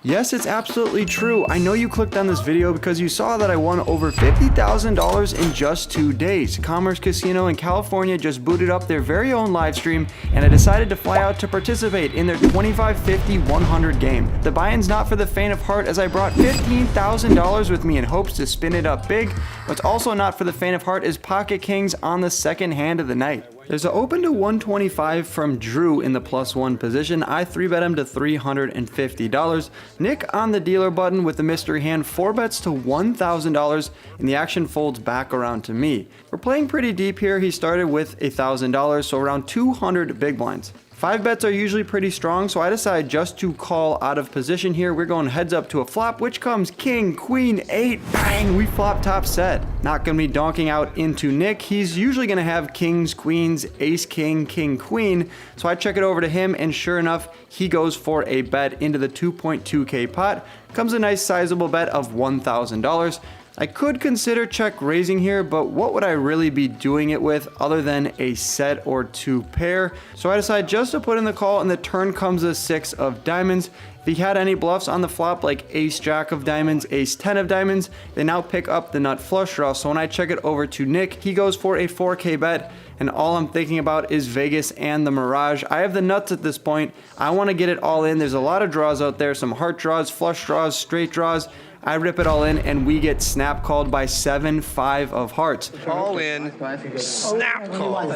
Yes, it's absolutely true. I know you clicked on this video because you saw that I won over $50,000 in just 2 days. Commerce Casino in California just booted up their very own live stream, and I decided to fly out to participate in their 25-50-100 game. The buy-in's not for the faint of heart, as I brought $15,000 with me in hopes to spin it up big. What's also not for the faint of heart is Pocket Kings on the second hand of the night. There's an open to 125 from Drew in the +1 position. I 3-bet him to $350. Nick on the dealer button with the mystery hand 4-bets to $1,000, and the action folds back around to me. We're playing pretty deep here. He started with $1,000, so around 200 big blinds. 5 bets are usually pretty strong, so I decide just to call out of position here. We're going heads up to a flop, which comes king, queen, 8, bang, we flop top set. Not gonna be donking out into Nick. He's usually gonna have kings, queens, ace, king, king, queen. So I check it over to him, and sure enough, he goes for a bet into the 2.2K pot. Comes a nice sizable bet of $1,000. I could consider check raising here, but what would I really be doing it with other than a set or 2 pair? So I decide just to put in the call, and the turn comes a 6 of diamonds. If he had any bluffs on the flop like ace jack of diamonds, ace 10 of diamonds, they now pick up the nut flush draw. So when I check it over to Nick, he goes for a 4K bet, and all I'm thinking about is Vegas and the Mirage. I have the nuts at this point. I want to get it all in. There's a lot of draws out there, some heart draws, flush draws, straight draws. I rip it all in, and we get snap called by 7-5 of hearts. All in, snap call.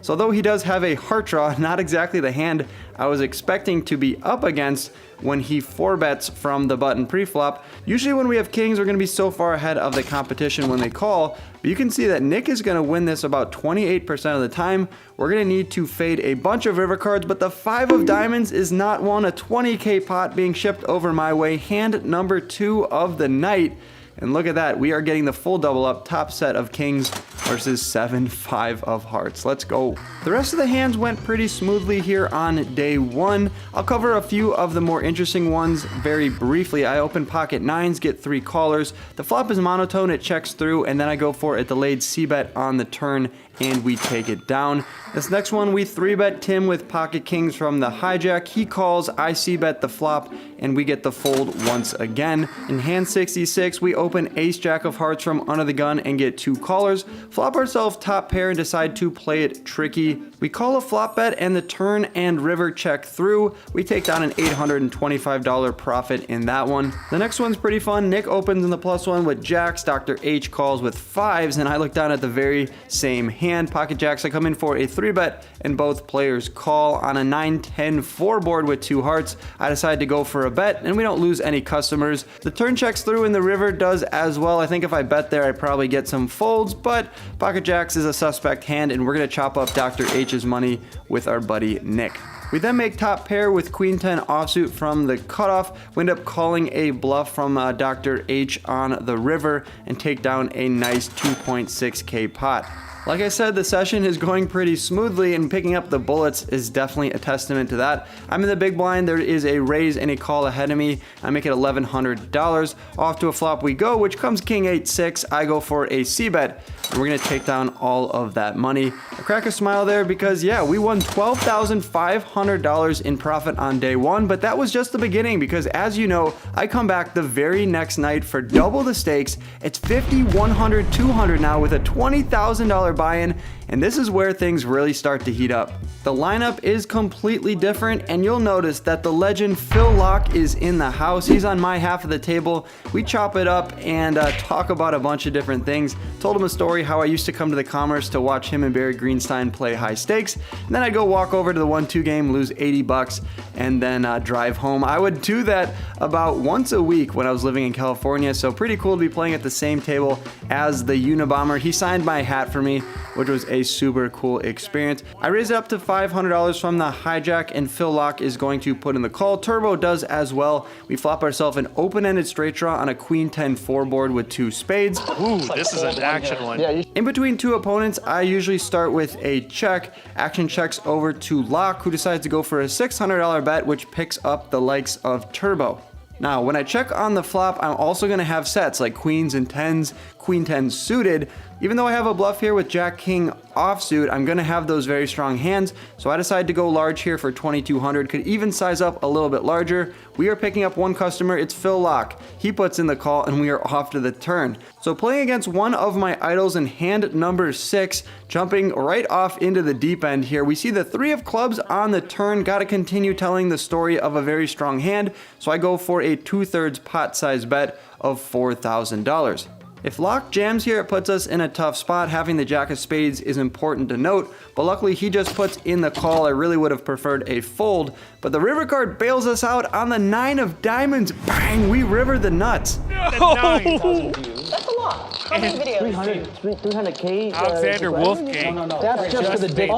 So though he does have a heart draw, not exactly the hand I was expecting to be up against when he 4-bets from the button pre-flop. Usually when we have kings, we're going to be so far ahead of the competition when they call, but you can see that Nick is going to win this about 28% of the time. We're going to need to fade a bunch of river cards, but the 5 of diamonds is not one. A 20K pot being shipped over my way, hand number 2 of the night. And look at that, we are getting the full double up, top set of kings versus 7-5 of hearts. Let's go. The rest of the hands went pretty smoothly here on day 1. I'll cover a few of the more interesting ones very briefly. I open pocket 9s, get 3 callers. The flop is monotone, it checks through, and then I go for a delayed c-bet on the turn, and we take it down. This next one, we 3-bet Tim with pocket kings from the hijack. He calls, I c-bet the flop, and we get the fold once again. In hand 66, we open ace jack of hearts from under the gun and get 2 callers. Flop ourselves top pair and decide to play it tricky. We call a flop bet, and the turn and river check through. We take down an $825 profit in that one. The next one's pretty fun. Nick opens in the +1 with jacks. Dr. H calls with 5s, and I look down at the very same hand. Pocket jacks, I come in for a 3-bet, and both players call. On a 9-10 4 board with 2 hearts, I decide to go for a bet, and we don't lose any customers. The turn checks through, and the river does as well. I think if I bet there, I probably get some folds, but pocket jacks is a suspect hand, and we're going to chop up Dr. H's money with our buddy Nick. We then make top pair with queen 10 offsuit from the cutoff. We end up calling a bluff from Dr. H on the river and take down a nice 2.6K pot. Like I said, the session is going pretty smoothly, and picking up the bullets is definitely a testament to that. I'm in the big blind. There is a raise and a call ahead of me. I make it $1,100. Off to a flop we go, which comes king 8-6. I go for a c-bet, and we're going to take down all of that money. I crack a smile there because, yeah, we won $12,500 in profit on day 1, but that was just the beginning because, as you know, I come back the very next night for double the stakes. It's $50, $100, $200 now with a $20,000 buy-in, and this is where things really start to heat up. The lineup is completely different, and you'll notice that the legend Phil Locke is in the house. He's on my half of the table. We chop it up and talk about a bunch of different things. Told him a story how I used to come to the Commerce to watch him and Barry Greenstein play high stakes, and then I'd go walk over to the 1-2 game, lose $80, and then drive home. I would do that about once a week when I was living in California, so pretty cool to be playing at the same table as the Unabomber. He signed my hat for me, which was a super cool experience. I raised it up to $500 from the hijack, and Phil Locke is going to put in the call. Turbo does as well. We flop ourselves an open-ended straight draw on a queen 10 4 board with 2 spades. Ooh, this is an action one. In between 2 opponents, I usually start with a check. Action checks over to Locke, who decides to go for a $600 bet, which picks up the likes of Turbo. Now, when I check on the flop, I'm also going to have sets like queens and tens, queen 10 suited. Even though I have a bluff here with jack king offsuit, I'm going to have those very strong hands. So I decided to go large here for 2,200. Could even size up a little bit larger. We are picking up one customer. It's Phil Locke. He puts in the call and we are off to the turn. So playing against one of my idols in hand number 6, jumping right off into the deep end here. We see the 3 of clubs on the turn. Got to continue telling the story of a very strong hand. So I go for a 2/3 pot size bet of $4,000. If Locke jams here, it puts us in a tough spot. Having the jack of spades is important to note, but luckily he just puts in the call. I really would have preferred a fold, but the river card bails us out on the 9 of diamonds. Bang, we river the nuts. No. That's a lot. How many videos? 300K. Alexander Wolfgang. That's just for the dick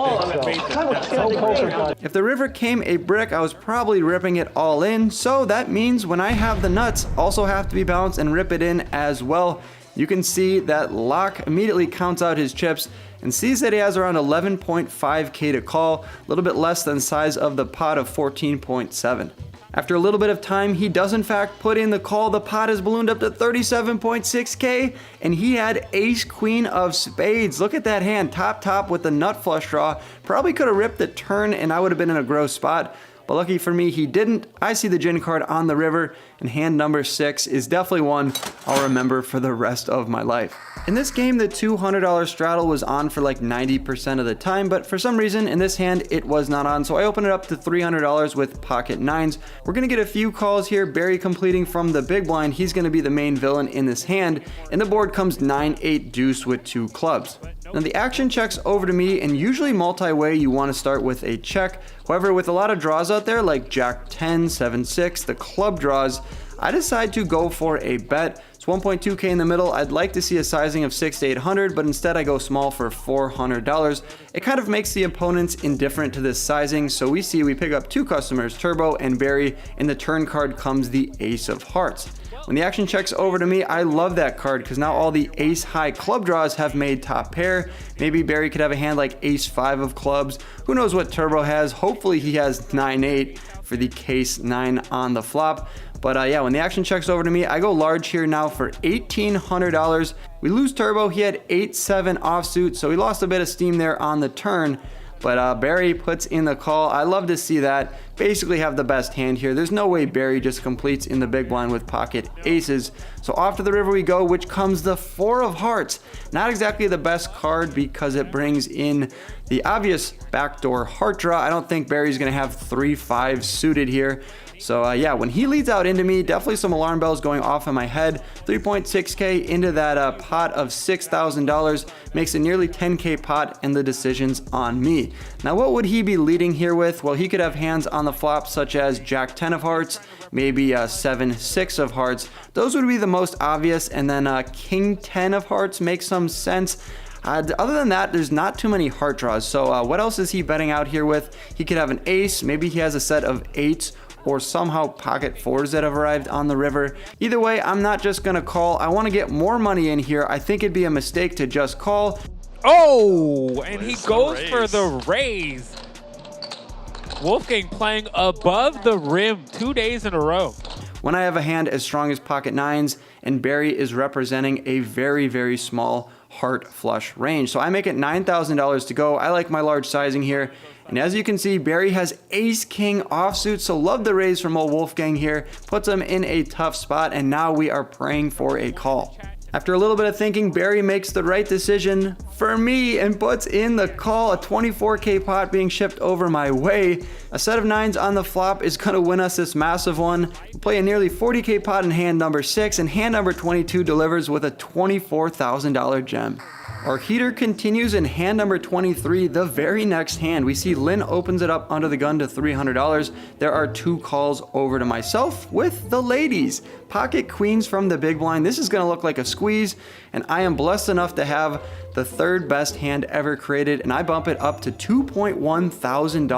pics. If the river came a brick, I was probably ripping it all in, so that means when I have the nuts, also have to be balanced and rip it in as well. You can see that Locke immediately counts out his chips and sees that he has around 11.5K to call, a little bit less than the size of the pot of 14.7. After a little bit of time, he does in fact put in the call. The pot has ballooned up to 37.6K, and he had ace queen of spades. Look at that hand, top with the nut flush draw. Probably could have ripped the turn and I would have been in a gross spot. But lucky for me, he didn't. I see the gin card on the river, and hand number 6 is definitely one I'll remember for the rest of my life. In this game, the $200 straddle was on for like 90% of the time, but for some reason in this hand, it was not on. So I opened it up to $300 with pocket 9s. We're gonna get a few calls here. Barry completing from the big blind. He's gonna be the main villain in this hand, and the board comes 9-8 deuce with 2 clubs. Now the action checks over to me, and usually multi-way you want to start with a check. However, with a lot of draws out there like jack 10, 7-6, the club draws, I decide to go for a bet. It's 1.2K in the middle. I'd like to see a sizing of 6 to 800, but instead I go small for $400. It kind of makes the opponents indifferent to this sizing, so we pick up 2 customers, Turbo and Barry. In the turn card comes the ace of hearts. When the action checks over to me, I love that card because now all the ace high club draws have made top pair. Maybe Barry could have a hand like ace 5 of clubs. Who knows what Turbo has? Hopefully he has 9-8 for the case 9 on the flop. But yeah, when the action checks over to me, I go large here now for $1,800. We lose Turbo. He had 8-7 offsuit, so he lost a bit of steam there on the turn. But Barry puts in the call. I love to see that. Basically have the best hand here. There's no way Barry just completes in the big blind with pocket aces. So off to the river we go, which comes the 4 of hearts. Not exactly the best card because it brings in the obvious backdoor heart draw. I don't think Barry's gonna have 3-5 suited here. So yeah, when he leads out into me, definitely some alarm bells going off in my head. 3.6K into that pot of $6,000 makes a nearly 10K pot, and the decision's on me. Now what would he be leading here with? Well, he could have hands on the flop such as jack 10 of hearts, maybe 7-6 of hearts. Those would be the most obvious, and then king 10 of hearts makes some sense. Other than that, there's not too many heart draws. So what else is he betting out here with? He could have an ace, maybe he has a set of 8s, or somehow pocket 4s that have arrived on the river. Either way, I'm not just gonna call. I want to get more money in here. I think it'd be a mistake to just call. Oh, and he goes for the raise. Wolfgang playing above the rim 2 days in a row. When I have a hand as strong as pocket 9s, and Barry is representing a very, very small heart flush range. So I make it $9,000 to go. I like my large sizing here. And as you can see, Barry has ace king offsuit, so love the raise from old Wolfgang here. Puts him in a tough spot, and now we are praying for a call. After a little bit of thinking, Barry makes the right decision for me and puts in the call, a 24K pot being shipped over my way. A set of 9s on the flop is going to win us this massive one. We play a nearly 40K pot in hand number 6, and hand number 22 delivers with a $24,000 gem. Our heater continues in hand number 23. The very next hand, we see Lynn opens it up under the gun to $300. There are 2 calls over to myself with the ladies. Pocket queens from the big blind. This is gonna look like a squeeze, and I am blessed enough to have the 3rd best hand ever created, and I bump it up to $2.1 thousand.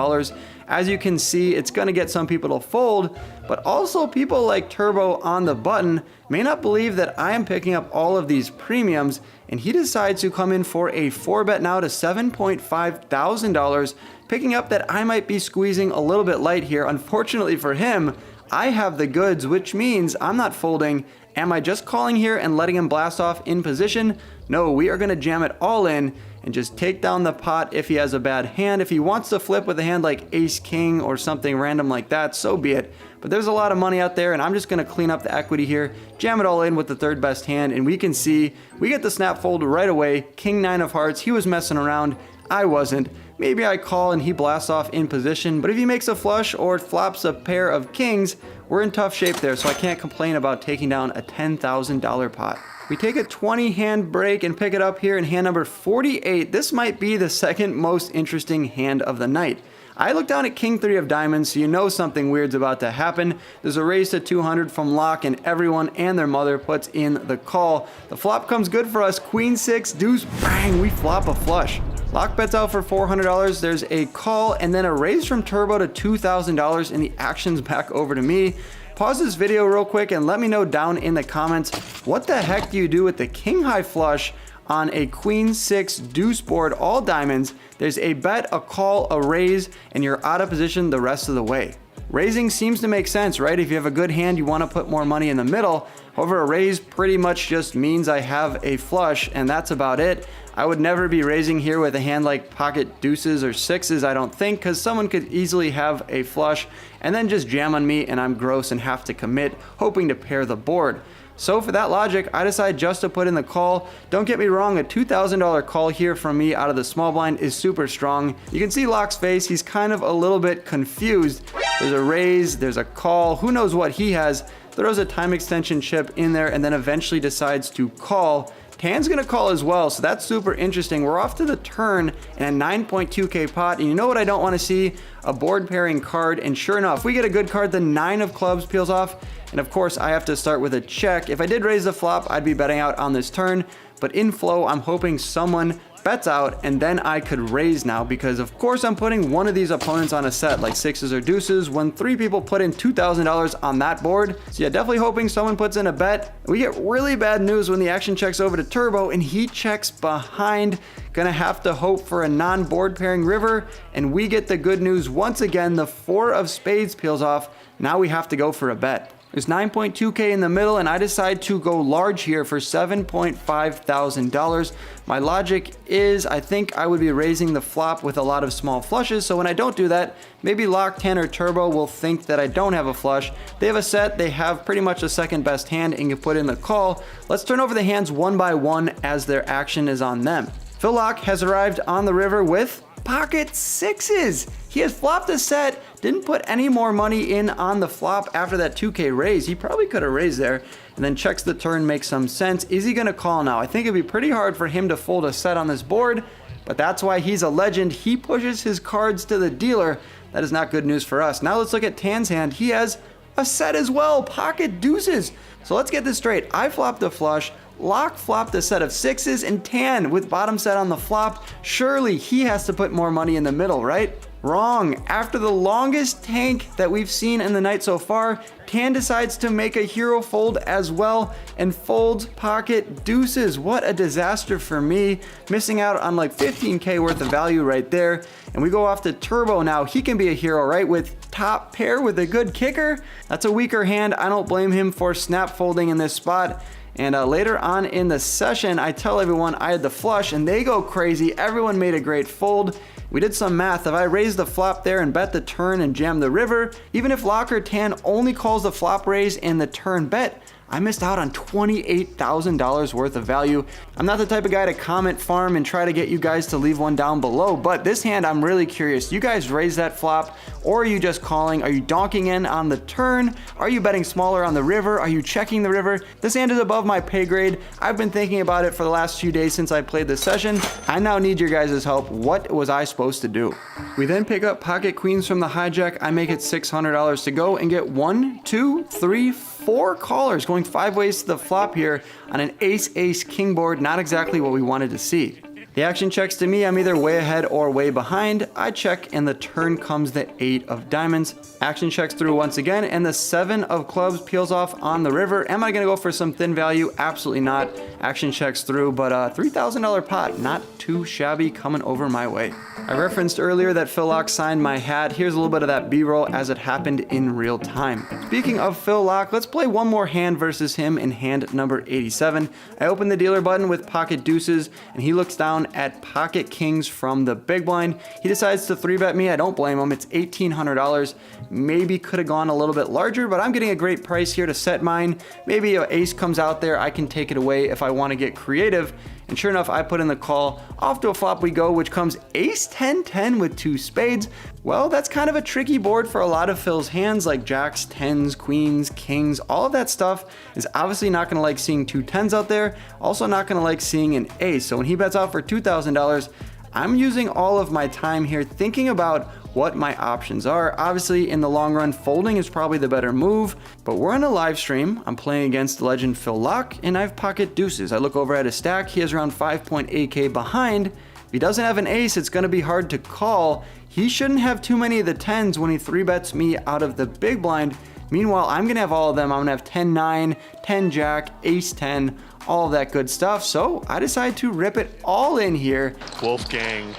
As you can see, it's gonna get some people to fold, but also people like Turbo on the button may not believe that I am picking up all of these premiums, and he decides to come in for a 4-bet now to $7.5 thousand, picking up that I might be squeezing a little bit light here. Unfortunately for him, I have the goods, which means I'm not folding. Am I just calling here and letting him blast off in position? No, we are going to jam it all in and just take down the pot if he has a bad hand. If he wants to flip with a hand like ace king or something random like that, so be it. But there's a lot of money out there, and I'm just going to clean up the equity here, jam it all in with the third best hand, and we can see we get the snap fold right away. King 9 of hearts, he was messing around, I wasn't. Maybe I call and he blasts off in position, but if he makes a flush or flops a pair of kings, we're in tough shape there, so I can't complain about taking down a $10,000 pot. We take a 20 hand break and pick it up here in hand number 48. This might be the second most interesting hand of the night. I look down at King 3 of diamonds, so you know something weird's about to happen. There's a raise to 200 from Lock, and everyone and their mother puts in the call. The flop comes good for us. Queen 6, deuce, bang, we flop a flush. Lock bets out for $400. There's a call and then a raise from Turbo to $2,000, and the action's back over to me. Pause this video real quick and let me know down in the comments, what the heck do you do with the king high flush on a queen 6 deuce board, all diamonds? There's a bet, a call, a raise, and you're out of position the rest of the way. Raising seems to make sense, right? If you have a good hand, you want to put more money in the middle. However, a raise pretty much just means I have a flush, and that's about it. I would never be raising here with a hand like pocket deuces or sixes, I don't think, because someone could easily have a flush and then just jam on me and I'm gross and have to commit, hoping to pair the board. So for that logic, I decide just to put in the call. Don't get me wrong, a $2,000 call here from me out of the small blind is super strong. You can see Lock's face, he's kind of a little bit confused. There's a raise, there's a call, who knows what he has. Throws a time extension chip in there and then eventually decides to call. Tan's gonna call as well, so that's super interesting. We're off to the turn in a 9.2k pot, and you know what I don't want to see? A board pairing card, and sure enough, we get a good card. The 9 of clubs peels off, and of course I have to start with a check. If I did raise the flop, I'd be betting out on this turn, but in flow, I'm hoping someone bets out and then I could raise now, because of course I'm putting one of these opponents on a set like sixes or deuces when 3 people put in $2,000 on that board. So yeah, definitely hoping someone puts in a bet. We get really bad news when the action checks over to Turbo and he checks behind. Gonna have to hope for a non-board pairing river, and we get the good news once again. The 4 of spades peels off. Now we have to go for a bet. There's 9.2k in the middle, and I decide to go large here for $7.5 thousand. My logic is I think I would be raising the flop with a lot of small flushes, so when I don't do that, maybe Lock, 10, or Turbo will think that I don't have a flush. They have a set, they have pretty much the second best hand, and can put in the call. Let's turn over the hands one by one as their action is on them. Phil Lock has arrived on the river with pocket sixes. He has flopped a set, didn't put any more money in on the flop after that 2k raise. He probably could have raised there, and then checks the turn, makes some sense. Is he gonna call now? I think it'd be pretty hard for him to fold a set on this board, but that's why he's a legend. He pushes his cards to the dealer. That is not good news for us. Now let's look at Tan's hand. He has a set as well, pocket deuces. So let's get this straight. I flopped a flush, Lock flopped a set of sixes, and Tan with bottom set on the flop. Surely he has to put more money in the middle, right? Wrong. After the longest tank that we've seen in the night so far, Tan decides to make a hero fold as well and folds pocket deuces. What a disaster for me. Missing out on like 15k worth of value right there. And we go off to Turbo now. He can be a hero, right? With top pair with a good kicker. That's a weaker hand. I don't blame him for snap folding in this spot. And later on in the session, I tell everyone I had the flush and they go crazy. Everyone made a great fold. We did some math. If I raise the flop there and bet the turn and jam the river, even if Lock or Tan only calls the flop raise and the turn bet, I missed out on $28,000 worth of value. I'm not the type of guy to comment farm and try to get you guys to leave one down below, but this hand, I'm really curious. You guys raise that flop, or are you just calling? Are you donking in on the turn? Are you betting smaller on the river? Are you checking the river? This hand is above my pay grade. I've been thinking about it for the last few days since I played this session. I now need your guys' help. What was I supposed to do? We then pick up pocket queens from the hijack. I make it $600 to go and get 1, 2, 3, 4 callers, going 5 ways to the flop here on an ace-ace king board. Not exactly what we wanted to see. The action checks to me, I'm either way ahead or way behind. I check and the turn comes the 8 of diamonds. Action checks through once again and the 7 of clubs peels off on the river. Am I gonna go for some thin value? Absolutely not. Action checks through, but a $3,000 pot, not too shabby coming over my way. I referenced earlier that Phil Lock signed my hat. Here's a little bit of that B-roll as it happened in real time. Speaking of Phil Lock, let's play one more hand versus him in hand number 87. I open the dealer button with pocket deuces and he looks down at pocket kings from the big blind. He decides to 3-bet me. I don't blame him. It's $1,800. Maybe could have gone a little bit larger, but I'm getting a great price here to set mine. Maybe an ace comes out there. I can take it away if I want to get creative. And sure enough, I put in the call. Off to a flop we go, which comes ace 10-10 with 2 spades. Well, that's kind of a tricky board for a lot of Phil's hands, like jacks, 10s, queens, kings. All of that stuff is obviously not going to like seeing 2 10s out there. Also not going to like seeing an ace. So when he bets out for $2,000, I'm using all of my time here thinking about what my options are. Obviously, in the long run, folding is probably the better move, but we're on a live stream. I'm playing against the legend Phil Lock, and I have pocket deuces. I look over at his stack. He has around 5.8K behind. If he doesn't have an ace, it's going to be hard to call. He shouldn't have too many of the 10s when he 3-bets me out of the big blind. Meanwhile, I'm going to have all of them. I'm going to have 10-9, 10-jack, ace-10, all of that good stuff. So I decide to rip it all in here. Wolfgang.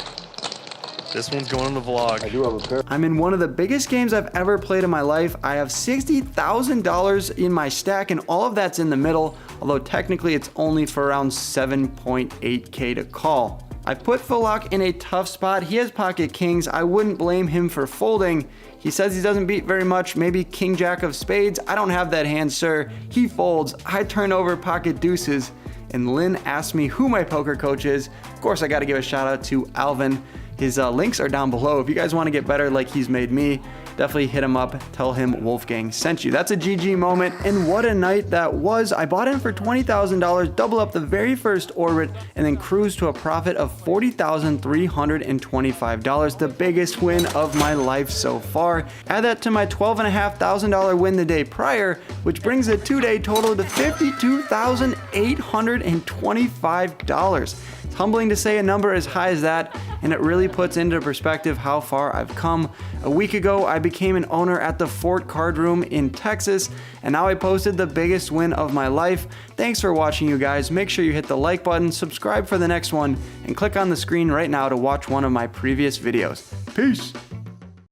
This one's going in the vlog. I do have a pair. I'm in one of the biggest games I've ever played in my life. I have $60,000 in my stack and all of that's in the middle, although technically it's only for around 7.8K to call. I've put Phil Lock in a tough spot. He has pocket kings. I wouldn't blame him for folding. He says he doesn't beat very much, maybe king jack of spades. I don't have that hand, sir. He folds. I turn over pocket deuces. And Lynn asked me who my poker coach is. Of course, I got to give a shout out to Alvin. His links are down below. If you guys want to get better like he's made me, definitely hit him up. Tell him Wolfgang sent you. That's a GG moment. And what a night that was. I bought in for $20,000, double up the very first orbit, and then cruise to a profit of $40,325. The biggest win of my life so far. Add that to my $12,500 win the day prior, which brings the 2-day total to $52,825. It's humbling to say a number as high as that, and it really puts into perspective how far I've come. A week ago, I became an owner at the Fort Card Room in Texas, and now I posted the biggest win of my life. Thanks for watching, you guys. Make sure you hit the like button, subscribe for the next one, and click on the screen right now to watch one of my previous videos. Peace!